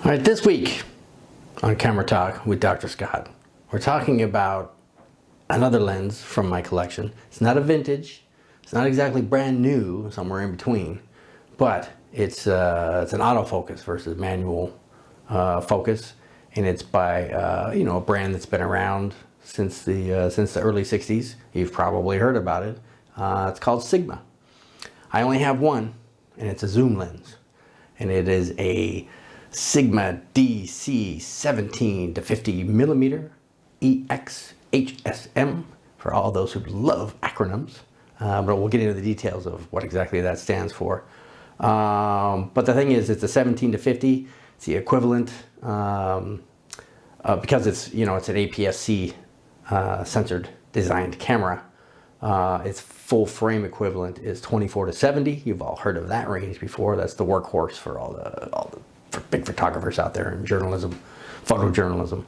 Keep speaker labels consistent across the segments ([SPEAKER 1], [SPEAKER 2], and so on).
[SPEAKER 1] All right, this week on Camera Talk with Dr. Scott, we're talking about another lens from my collection. It's not a vintage, it's not exactly brand new, somewhere in between, but it's an autofocus versus manual focus, and it's by a brand that's been around since the early '60s. You've probably heard about it. It's called Sigma. I only have one, and it's a zoom lens, and it is a Sigma DC 17 to 50 millimeter EX HSM for all those who love acronyms. But we'll get into the details of what exactly that stands for. But the thing is, it's a 17 to 50. It's the equivalent because it's an APS-C censored designed camera. Its full frame equivalent is 24 to 70. You've all heard of that range before. That's the workhorse for all the big photographers out there in journalism, photojournalism.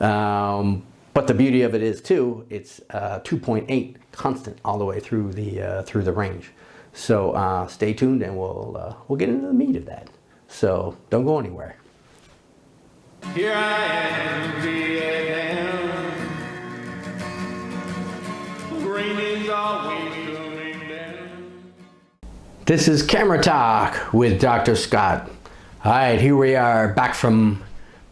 [SPEAKER 1] But the beauty of it is too, it's 2.8 constant all the way through the range. So stay tuned, and we'll get into the meat of that. So don't go anywhere.
[SPEAKER 2] Here I am, Vietnam. Rain is always coming down.
[SPEAKER 1] This is Camera Talk with Dr. Scott. All right, here we are back from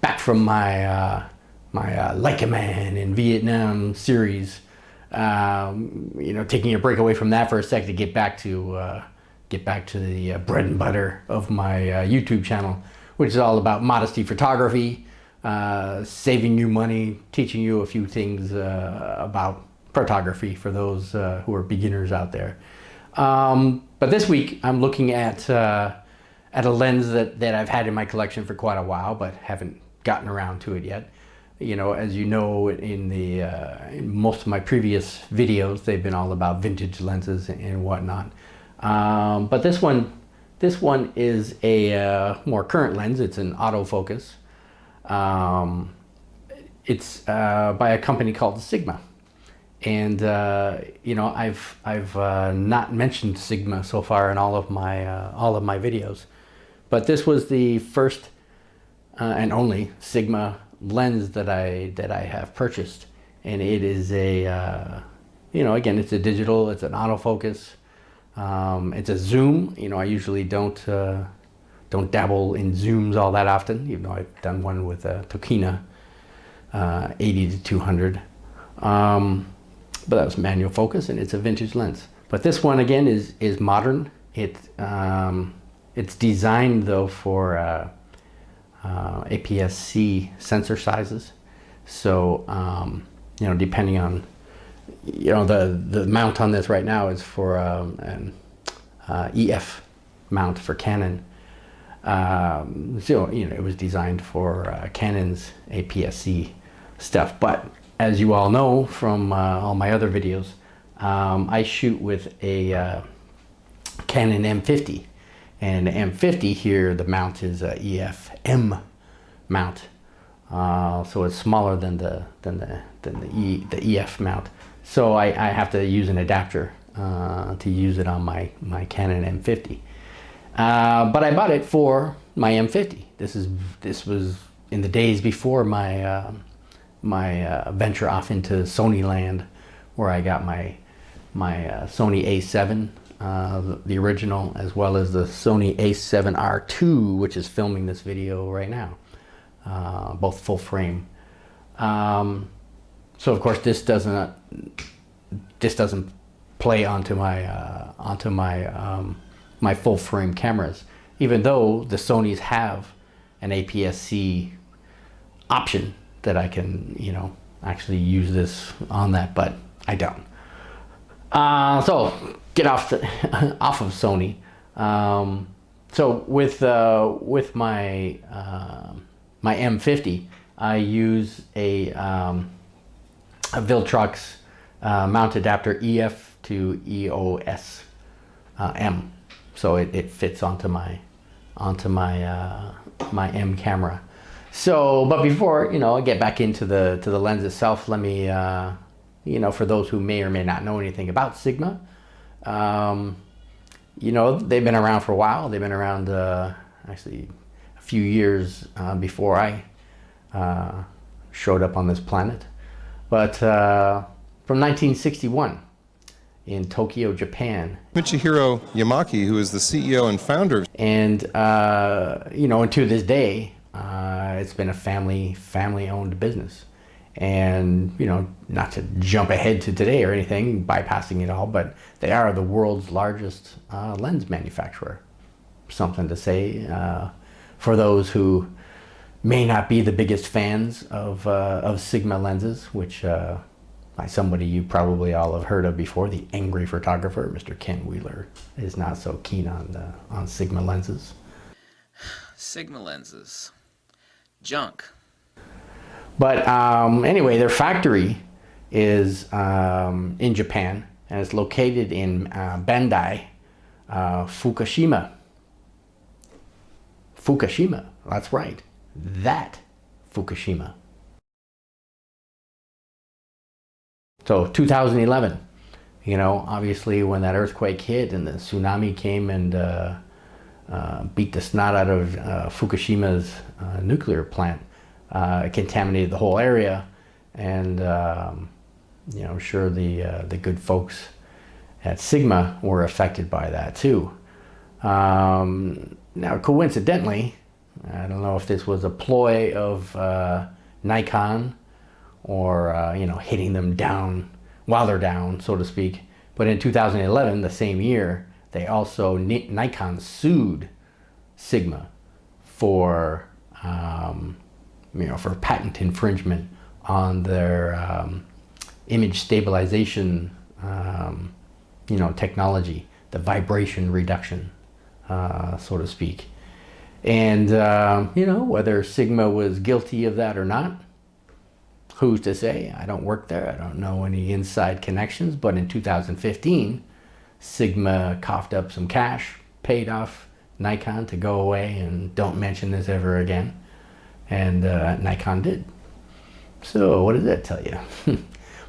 [SPEAKER 1] my Like a Man in Vietnam series. Taking a break away from that for a sec to get back to the bread and butter of my YouTube channel, which is all about modesty photography, saving you money, teaching you a few things about photography for those who are beginners out there. But this week I'm looking at a lens that I've had in my collection for quite a while, but haven't gotten around to it yet. As you know, in most of my previous videos, they've been all about vintage lenses and whatnot. But this one is a more current lens. It's an autofocus. It's by a company called Sigma. And I've not mentioned Sigma so far in all of my videos, but this was the first and only Sigma lens that I have purchased, and it is again, it's a digital, it's an autofocus, it's a zoom. I usually don't dabble in zooms all that often, even though I've done one with a Tokina 80 to 200. But that was manual focus, and it's a vintage lens. But this one again is modern. It's designed though for APS-C sensor sizes. So depending on the mount on this right now is for an EF mount for Canon. It was designed for Canon's APS-C stuff. But as you all know from all my other videos, I shoot with a Canon M50, and the M50 here, the mount is a EF-M mount, so it's smaller than the EF mount. So I have to use an adapter to use it on my Canon M50. But I bought it for my M50. This was in the days before my venture off into Sony land, where I got my Sony A7, the original, as well as the Sony A7R2, which is filming this video right now, both full frame. So of course this doesn't play onto my full frame cameras, even though the Sonys have an APS-C option that I can, actually use this on that, but I don't. So get off of Sony. So with my my M50, I use a Viltrox mount adapter EF to EOS M. So it fits onto my my M camera. So, but before I get back into the lens itself, let me for those who may or may not know anything about Sigma, they've been around for a while. They've been around actually few years before I showed up on this planet. But from 1961 in Tokyo, Japan.
[SPEAKER 3] Michihiro Yamaki, who is the CEO and founder.
[SPEAKER 1] And, you know, and to this day, it's been a family-owned business. And, you know, not to jump ahead to today or anything, bypassing it all, but they are the world's largest lens manufacturer. Something to say for those who may not be the biggest fans of Sigma lenses, which by somebody you probably all have heard of before, the angry photographer, Mr. Ken Wheeler, is not so keen on Sigma lenses.
[SPEAKER 4] Sigma lenses. Junk.
[SPEAKER 1] But anyway, their factory is in Japan, and it's located in Bandai, Fukushima. Fukushima, that's right. That Fukushima. So 2011, you know, obviously when that earthquake hit and the tsunami came and beat the snot out of Fukushima's nuclear plant, it contaminated the whole area, and you know, I'm sure the good folks at Sigma were affected by that too. Now, coincidentally, I don't know if this was a ploy of Nikon or you know, hitting them down while they're down, so to speak. But in 2011, the same year, they also Nikon sued Sigma for you know, for patent infringement on their image stabilization you know, technology, the vibration reduction, so to speak. And you know, whether Sigma was guilty of that or not, who's to say? I don't work there. I don't know any inside connections. But in 2015, Sigma coughed up some cash, paid off Nikon to go away and don't mention this ever again. And Nikon did. So what does that tell you?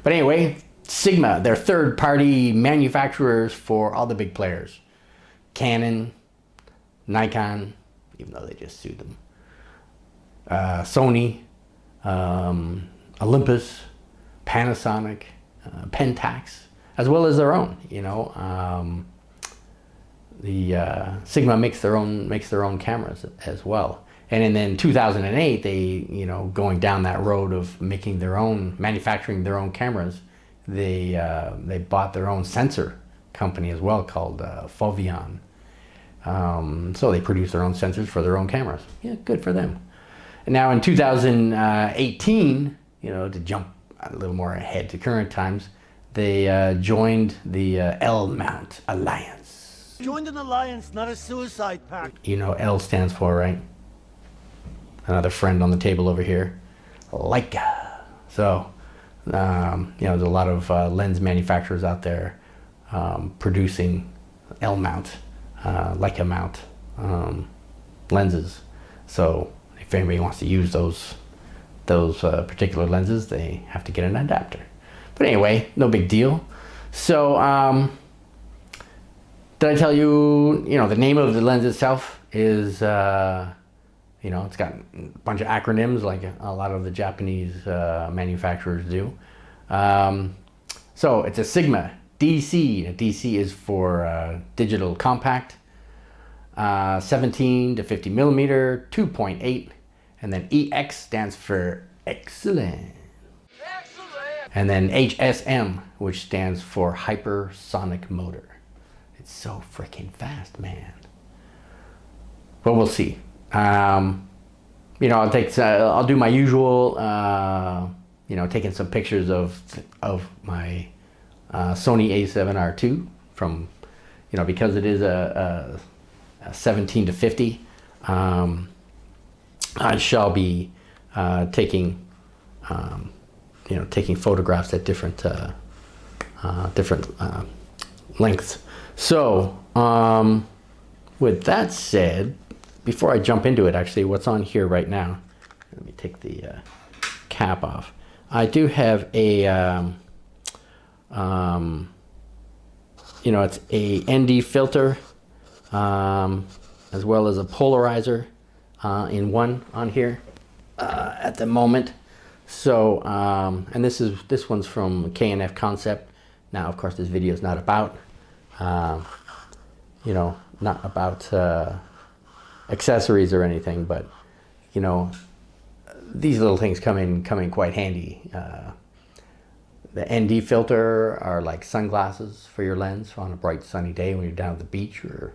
[SPEAKER 1] But anyway, Sigma, they're third-party manufacturers for all the big players. Canon, Nikon, even though they just sued them. Sony, Olympus, Panasonic, Pentax, as well as their own. You know, the Sigma makes their own cameras as well. And then 2008, they, you know, going down that road of manufacturing their own cameras, they bought their own sensor company as well called Foveon. So they produce their own sensors for their own cameras. Yeah, good for them. And now in 2018, you know, to jump a little more ahead to current times, they joined the L-Mount Alliance.
[SPEAKER 5] Joined an alliance, not a suicide pact.
[SPEAKER 1] You know, L stands for, right? Another friend on the table over here, Leica. So, you know, there's a lot of lens manufacturers out there producing L-mount, Leica mount lenses. So if anybody wants to use those particular lenses, they have to get an adapter. But anyway, no big deal. So did I tell you, you know, the name of the lens itself is, you know, it's got a bunch of acronyms like a lot of the Japanese manufacturers do. So it's a Sigma DC. A DC is for digital compact, 17 to 50 millimeter, 2.8, and then EX stands for excellent. And then HSM, which stands for hypersonic motor. It's so freaking fast, man. But we'll see. You know, I'll do my usual, you know, taking some pictures of my Sony A7R II from, you know, because it is a 17 to 50. I shall be taking, you know, taking photographs at different lengths. So, with that said, before I jump into it, actually, what's on here right now, let me take the cap off. I do have a, you know, it's a ND filter, as well as a polarizer, in one on here at the moment. So, and this one's from K&F Concept. Now, of course, this video is not about, you know, not about accessories or anything, but you know, these little things come in quite handy. The ND filter are like sunglasses for your lens on a bright sunny day when you're down at the beach, or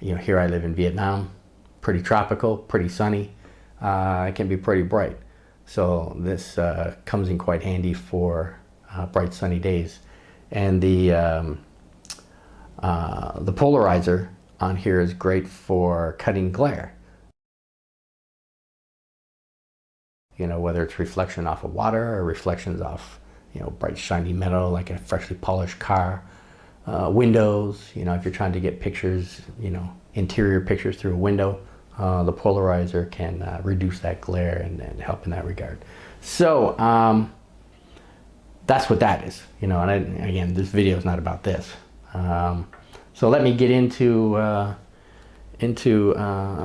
[SPEAKER 1] you know, here I live in Vietnam, pretty tropical, pretty sunny. It can be pretty bright. So this comes in quite handy for bright sunny days. And the polarizer on here is great for cutting glare. You know, whether it's reflection off of water or reflections off, you know, bright shiny metal like a freshly polished car, windows. You know, if you're trying to get pictures, you know, interior pictures through a window, the polarizer can reduce that glare and help in that regard. So that's what that is, you know. And again, this video is not about this. So let me get into a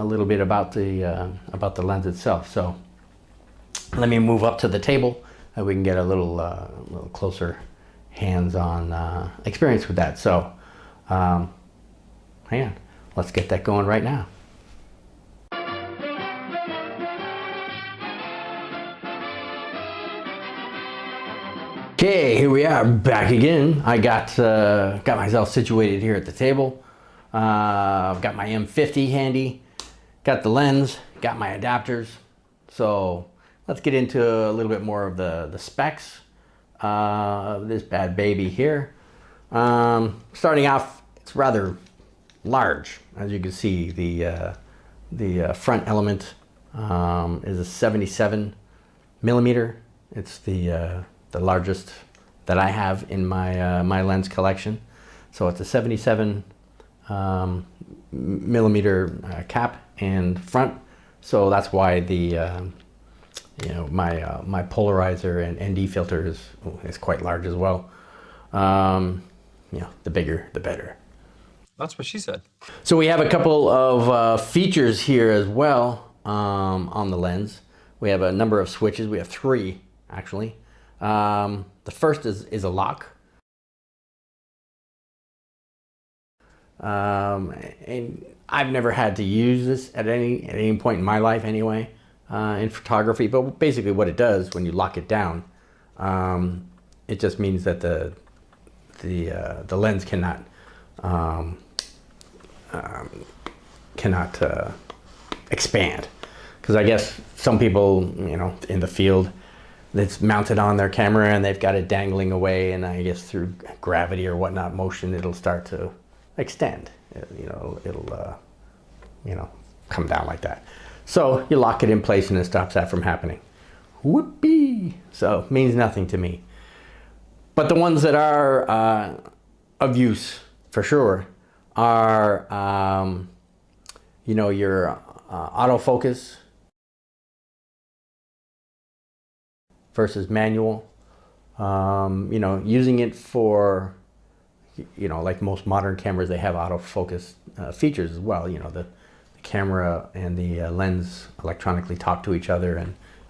[SPEAKER 1] little bit about the lens itself. So let me move up to the table and we can get a little closer hands-on experience with that. So hang on, let's get that going right now. Okay, here we are back again. I got myself situated here at the table. I've got my M50 handy, got the lens, got my adapters. So let's get into a little bit more of the specs of this bad baby here. Starting off, it's rather large. As you can see, the front element is a 77 millimeter. It's the largest that I have in my lens collection. So it's a 77 millimeter cap and front. So that's why the you know, my polarizer and ND filter is quite large as well. You know, the bigger the better.
[SPEAKER 6] That's what she said.
[SPEAKER 1] So we have a couple of features here as well on the lens. We have a number of switches. We have 3 actually. The first is a lock. And I've never had to use this at any point in my life anyway, in photography. But basically what it does when you lock it down, it just means that the lens cannot expand. Because I guess some people, you know, in the field, it's mounted on their camera and they've got it dangling away, and I guess through gravity or whatnot motion, it'll start to extend. You know, it'll you know, come down like that. So you lock it in place and it stops that from happening. Whoopee! So means nothing to me. But the ones that are of use for sure are you know, your autofocus versus manual. You know, using it for, you know, like most modern cameras, they have autofocus features as well. You know, the camera and the lens electronically talk to each other,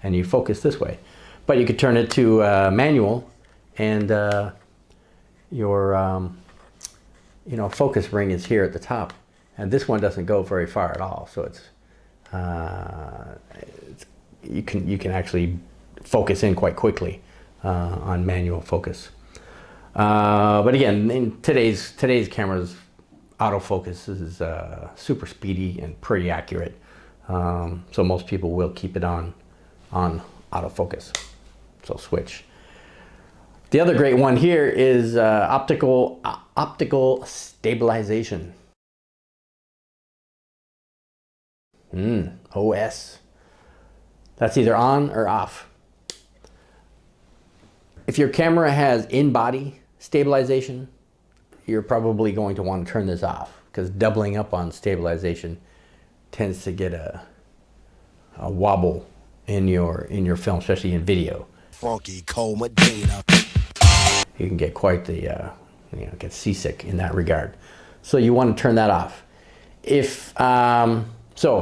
[SPEAKER 1] and you focus this way. But you could turn it to manual, and your you know, focus ring is here at the top, and this one doesn't go very far at all. So it's you can actually focus in quite quickly on manual focus. But again, in today's cameras, autofocus is super speedy and pretty accurate. So most people will keep it on autofocus. So switch. The other great one here is optical stabilization. OS. That's either on or off. If your camera has in-body stabilization, you're probably going to want to turn this off, because doubling up on stabilization tends to get a wobble in your film, especially in video.
[SPEAKER 5] Funky coma data.
[SPEAKER 1] You can get quite the you know, get seasick in that regard. So you want to turn that off. if so,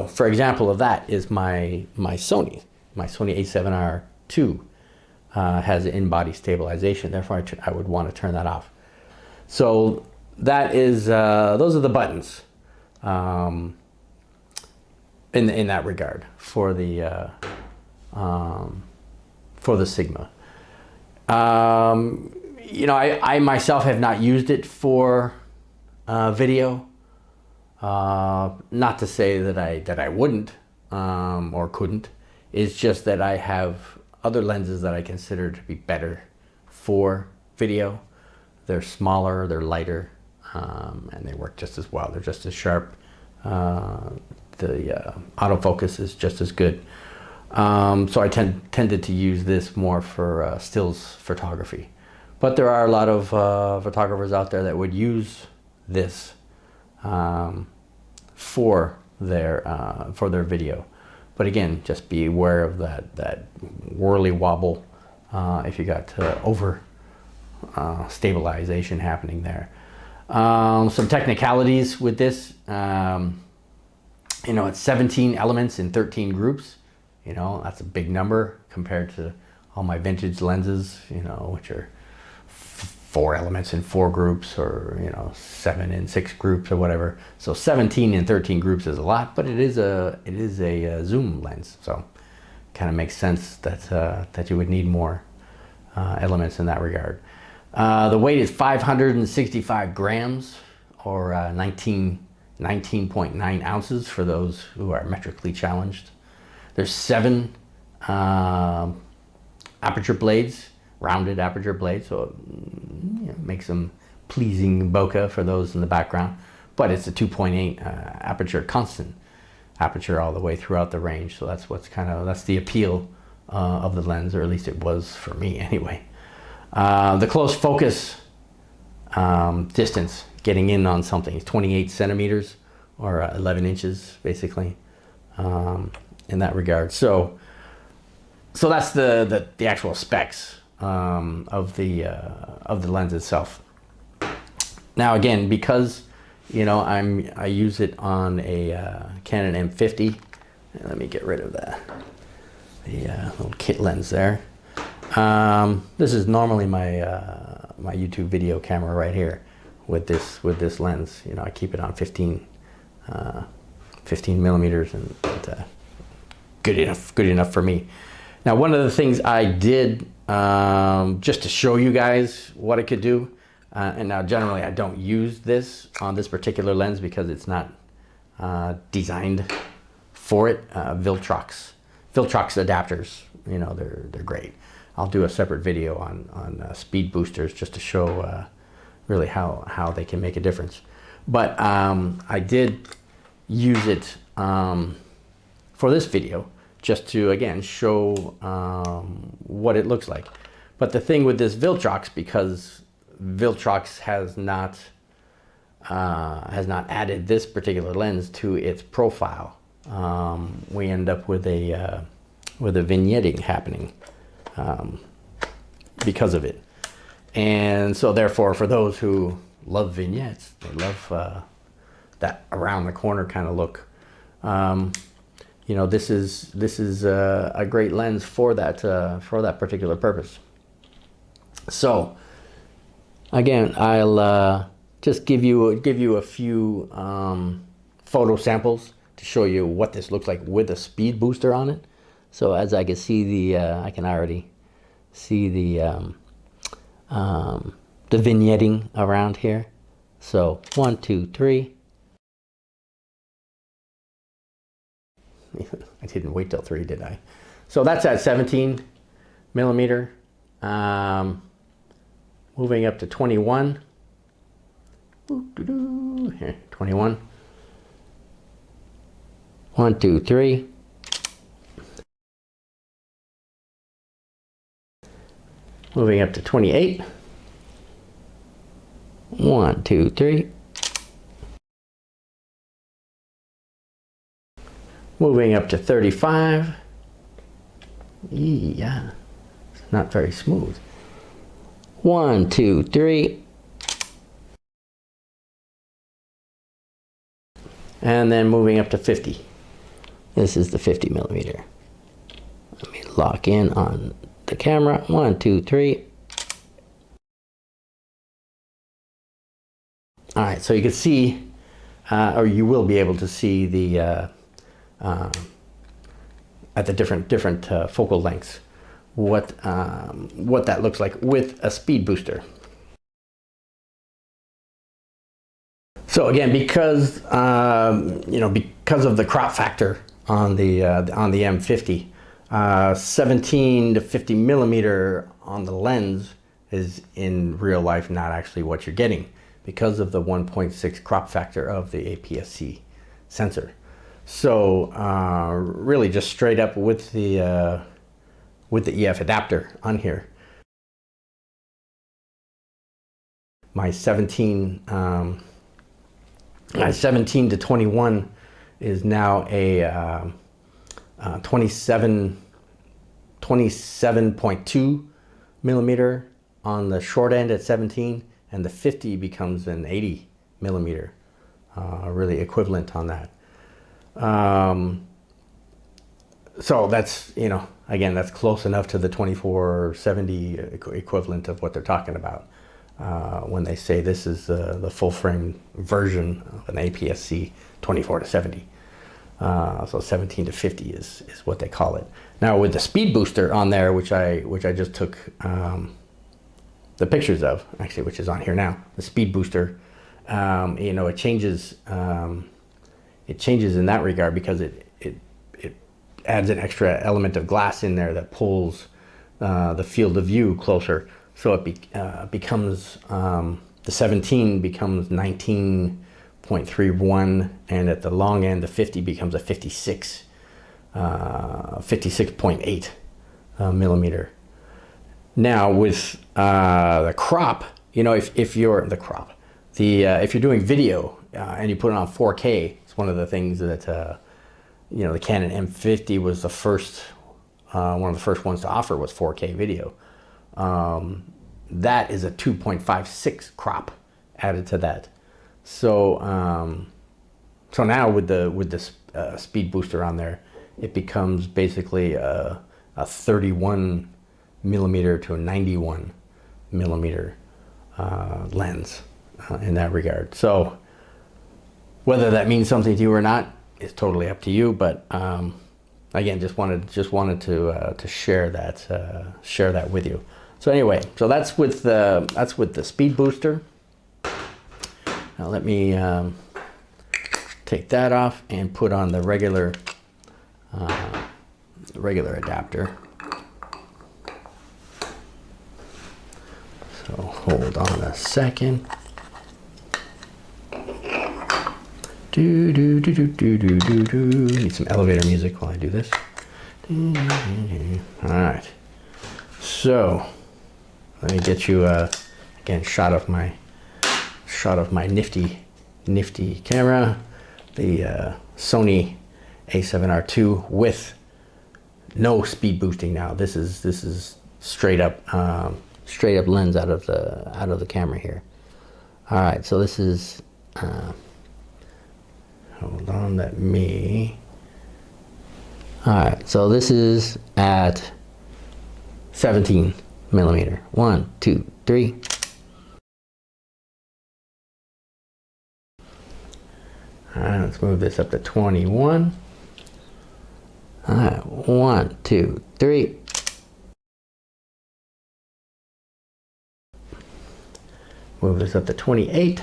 [SPEAKER 1] for example of that is my Sony A7R II has in-body stabilization. Therefore, I would want to turn that off. So that is those are the buttons in that regard for the Sigma. You know, I myself have not used it for video. Not to say that I wouldn't or couldn't. It's just that I have other lenses that I consider to be better for video. They're smaller, they're lighter, and they work just as well. They're just as sharp. The autofocus is just as good. So I tended to use this more for stills photography. But there are a lot of photographers out there that would use this for their video. But again, just be aware of that whirly wobble if you got over stabilization happening there. Some technicalities with this. You know, it's 17 elements in 13 groups. You know, that's a big number compared to all my vintage lenses, you know, which are 4 elements in 4 groups, or, you know, 7 in 6 groups or whatever. So 17 in 13 groups is a lot, but it is a zoom lens. So kind of makes sense that you would need more elements in that regard. The weight is 565 grams, or 19.9 ounces for those who are metrically challenged. There's 7 aperture blades, rounded aperture blades, so it, you know, makes them pleasing bokeh for those in the background. But it's a 2.8 aperture, constant aperture all the way throughout the range. So that's that's the appeal of the lens, or at least it was for me anyway. The close focus distance getting in on something is 28 centimeters, or 11 inches basically, in that regard. So that's the actual specs of the lens itself. Now again, because you know I use it on a Canon M50. Let me get rid of the little kit lens there. This is normally my my YouTube video camera right here with this lens. You know, I keep it on 15 millimeters, and good enough for me. Now, one of the things I did just to show you guys what it could do, and now generally I don't use this on this particular lens because it's not designed for it. Viltrox adapters, you know, they're great. I'll do a separate video on speed boosters just to show really how they can make a difference. But I did use it for this video just to, again, show what it looks like. But the thing with this Viltrox, because Viltrox has not added this particular lens to its profile, we end up with a vignetting happening because of it. And so therefore, for those who love vignettes, they love that around the corner kind of look. You know, this is a great lens for that particular purpose. So again, I'll just give you a few photo samples to show you what this looks like with a speed booster on it. So as I can see I can already see the vignetting around here. So 1, 2, 3. I didn't wait till 3, did I? So that's at 17 millimeter. Moving up to 21. Here, 21. 1, 2, 3. Moving up to 28. 1, 2, 3. Moving up to 35. Yeah, it's not very smooth. 1, 2, 3. And then moving up to 50. This is the 50 millimeter. Let me lock in on the camera. 1, 2, 3. All right, so you can see, or you will be able to see the at the different focal lengths what that looks like with a speed booster. So again, because because of the crop factor on the M50, 17 to 50 millimeter on the lens is in real life not actually what you're getting because of the 1.6 crop factor of the APS-C sensor. So really just straight up with the EF adapter on here, my 17 to 21 is now a 27.2 millimeter on the short end at 17, and the 50 becomes an 80 millimeter, really equivalent on that. So that's, again, that's close enough to the 2470 equivalent of what they're talking about when they say this is the full frame version of an APS-C 24 to 70. So 17 to 50 is what they call it. Now with the speed booster on there, which I just took the pictures of, actually, which is on here now, the speed booster, it changes. It changes in that regard because it adds an extra element of glass in there that pulls the field of view closer. So it becomes, the 17 becomes 19.31, and at the long end, the 50 becomes a 56.8 millimeter. Now with the crop, if you're doing video and you put it on 4K, it's one of the things that the Canon M50 was the first, one of the first ones to offer was 4K video. That is a 2.56 crop added to that. So so now with this speed booster on there, it becomes basically a 31 millimeter to a 91 millimeter lens in that regard. So whether that means something to you or not is totally up to you. But again, just wanted to share that with you. So anyway, so that's with the speed booster. Now let me take that off and put on the regular adapter. So hold on a second. Need some elevator music while I do this. All right. So let me get you again shot of my nifty camera, the Sony A7R II with no speed boosting. Now this is straight up lens out of the camera here. All right, so this is hold on, let me. All right, so this is at 17 millimeter. 1, 2, 3. All right, let's move this up to 21. All right, 1, 2, 3. Move this up to 28.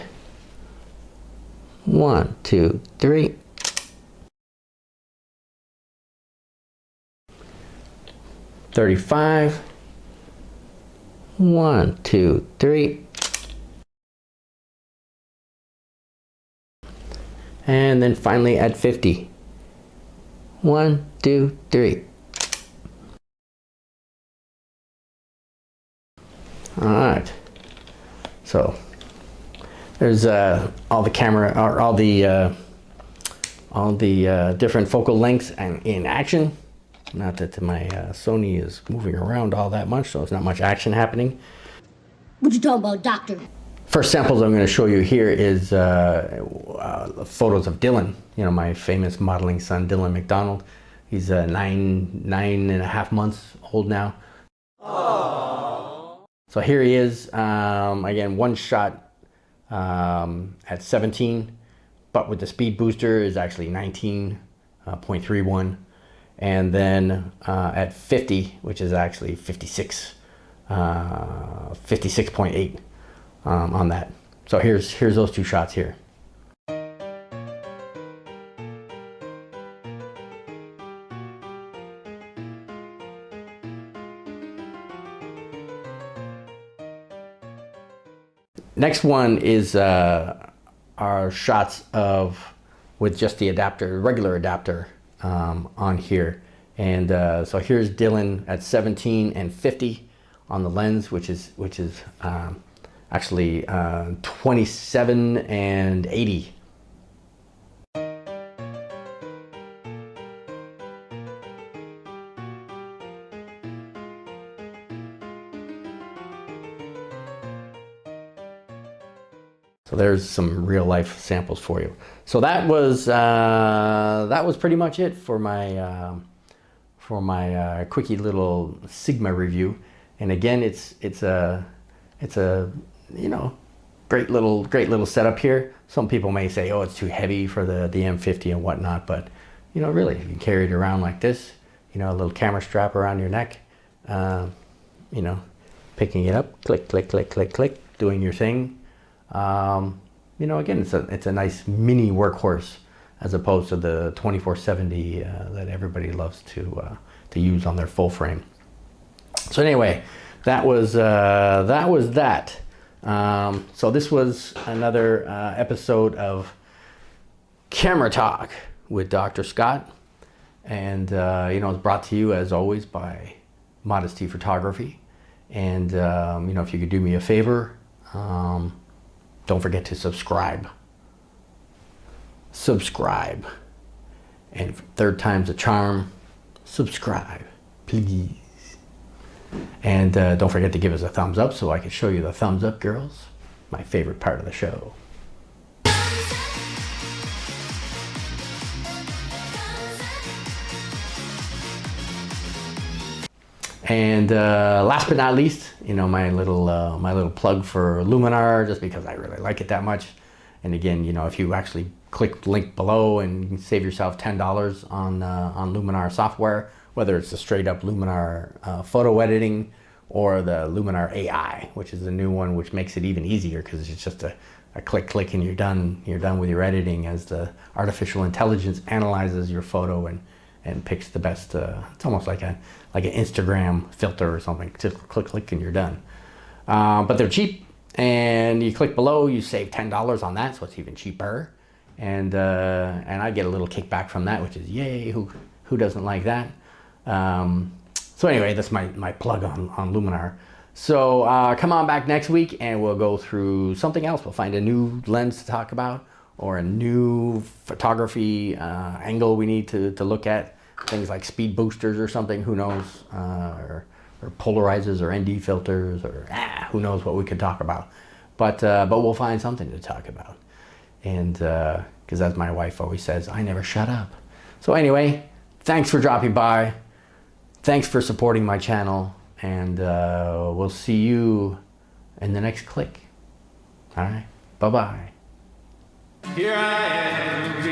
[SPEAKER 1] 1, 2, 3. 35. 1, 2, 3. And then finally at 50. 1, 2, 3. All right. So there's all the camera, or all the different focal lengths and in action. Not that my Sony is moving around all that much, so it's not much action happening.
[SPEAKER 7] What you talking about, doctor?
[SPEAKER 1] First samples I'm going to show you here is photos of Dylan, you know, my famous modeling son, Dylan McDonald. He's 9.5 months old now. Aww. So here he is, again, one shot at 17, but with the speed booster is actually 19.31. And then at 50, which is actually 56.8 on that. So here's those two shots here. Next one is our shots of with just the adapter, regular adapter on here. And so here's Dylan at 17 and 50 on the lens, which is actually 27 and 80. So there's some real life samples for you. So that was pretty much it for my quickie little Sigma review. And again, it's a you know, great little setup here. Some people may say, oh, it's too heavy for the M50 and whatnot, but you know, really, if you carry it around like this, you know, a little camera strap around your neck, you know, picking it up, click, click, click, click, click, doing your thing. You know, again, it's a nice mini workhorse as opposed to the 2470 that everybody loves to use on their full frame. So anyway, that was that. So this was another episode of Camera Talk with Dr. Scott, and you know, it's brought to you as always by Modesty Photography. And you know, if you could do me a favor, don't forget to subscribe. And third time's a charm. Subscribe, please. And don't forget to give us a thumbs up so I can show you the thumbs up girls. My favorite part of the show. And last but not least, you know, my little plug for Luminar, just because I really like it that much. And again, you know, if you actually click the link below and save yourself $10 on Luminar software, whether it's the straight up Luminar photo editing or the Luminar AI, which is the new one, which makes it even easier because it's just a click and you're done with your editing as the artificial intelligence analyzes your photo and picks the best. It's almost like an Instagram filter or something. Just click and you're done. But they're cheap, and you click below, you save $10 on that, so it's even cheaper. And I get a little kickback from that, which is yay. Who doesn't like that? So anyway, that's my plug on Luminar. So come on back next week and we'll go through something else. We'll find a new lens to talk about or a new photography angle we need to look at. Things like speed boosters or something, who knows, or polarizers or ND filters, or who knows what we could talk about. But we'll find something to talk about. And because as my wife always says, I never shut up. So anyway, thanks for dropping by. Thanks for supporting my channel. And we'll see you in the next click. All right, bye-bye.
[SPEAKER 2] Here I am,